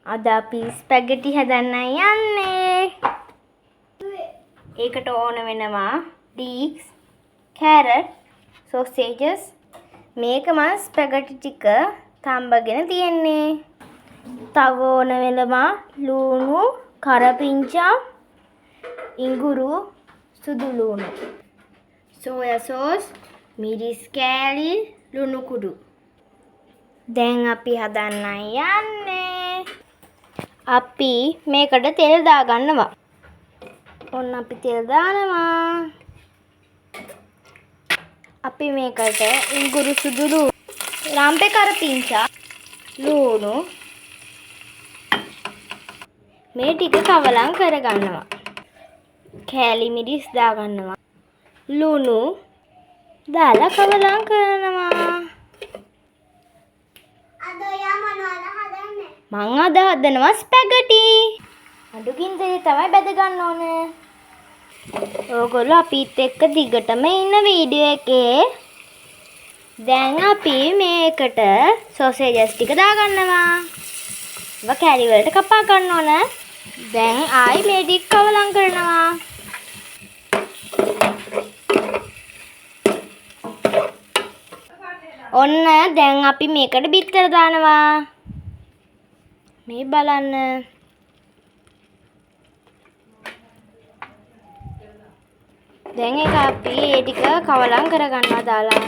අද අපි ස්පැගටි හදන්න යන්නේ. ඒකට ඕන වෙනවා leeks, carrot, sausages. මේක මම ස්පැගටි ටික තඹගෙන තියෙන්නේ. තව ඕන වෙනවා ලුණු, කරපිංචා, ඉඟුරු, සුදු ලුණු, soya sauce, මිරිස් කෑලි, ලුණු කුඩු. දැන් අපි හදන්න යන්නේ. අපි මේකට තෙල් දාගන්නවා. ඔන්න අපි තෙල් දානවා. අපි මේකට ඉඟුරු, සුදු ලුණු, රම්පේ කරපිංචා, ලුණු මේ ටික කවලම් කරගන්නවා. කෑලි මිරිස් දාගන්නවා. ලුණු දාලා කවලම් කරනවා. මං අද හදනවා ස්පැගටි. අඩු ගින්දරේ තමයි බෙද ගන්න ඕනේ. ඕගොල්ලෝ අපිත් එක්ක දිගටම ඉන්න වීඩියෝ එකේ. දැන් අපි මේකට සෝසේජස් ටික දාගන්නවා. ඒවා කෑලි වලට කපා ගන්න ඕන. දැන් ආයි මේ ටික කවලම් කරනවා. ඔන්න දැන් අපි මේකට බිත්තර දානවා. මේ බලන්න. දැන් ඒක අපි ඒ ටික කවලම් කරගන්නවා දාලා.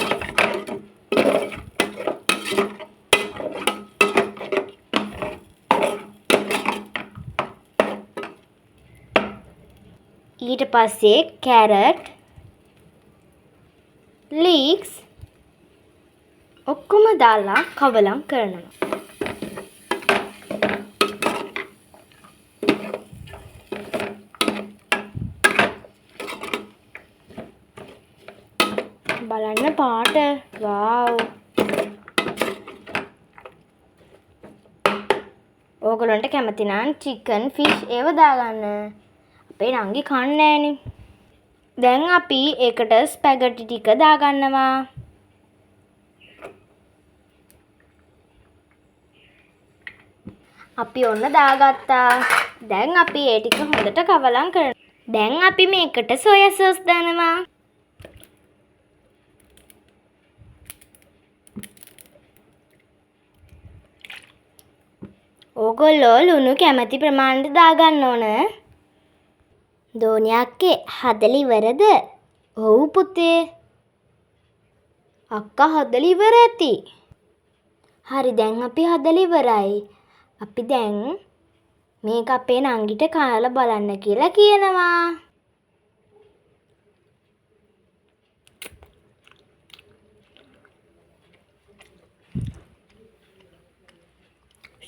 ඊට පස්සේ carrot, leeks ඔක්කොම දාලා කවලම් කරනවා. බලන්න පාට. වව්. ඕගොල්ලන්ට කැමති නම් chicken, fish ඒව දාගන්න. අපේ නංගි කන්නේ නෑනේ. දැන් අපි ඒකට ස්පැගටි ටික දාගන්නවා. අපි ඔන්න දාගත්තා. දැන් අපි ඒ ටික හොඳට කවලම් කරනවා. දැන් අපි මේකට සෝයා සෝස් දානවා. ඕගොල්ලෝ ලුණු කැමති ප්‍රමාණයට දාගන්න ඕන. දෝනි අක්කේ හදලා ඉවරද? ඔව් පුතේ. අක්කා හදලා ඉවර ඇති. හරි දැන් අපි හදලා ඉවරයි. අපි දැන් මේක අපේ නංගිට කාලා බලන්න කියලා කියනවා.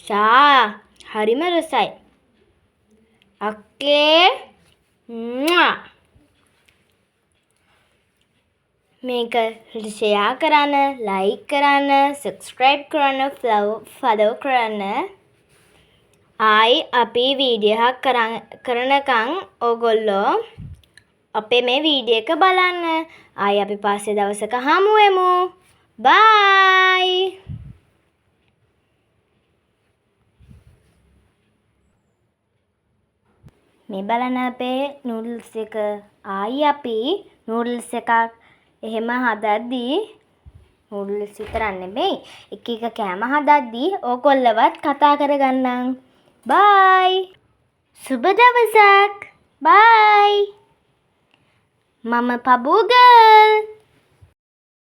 ෂා හරිම රසයි. අක්කේ මේක ෂෙයා කරන්න, ලයික් කරන්න, සබ්ස්ක්‍රයිබ් කරන්න, ෆලෝ කරන්න. ආයි අපි වීඩියෝ එකක් කරනකම් ඕගොල්ලෝ අපේ මේ වීඩියෝ එක බලන්න. ආයි අපි පස්සේ දවසක හමු වෙමු. බයි. මේ බලන්න අපේ නූඩල්ස් එක. ආයි අපි නූඩල්ස් එකක් එහෙම හදද්දී නූඩල්ස් විතරක් නෙමෙයි එක එක කෑම හදද්දී ඕගොල්ලවත් කතා කරගන්නම්. බයි. සුබ දවසක්. බයි. මම පබුග.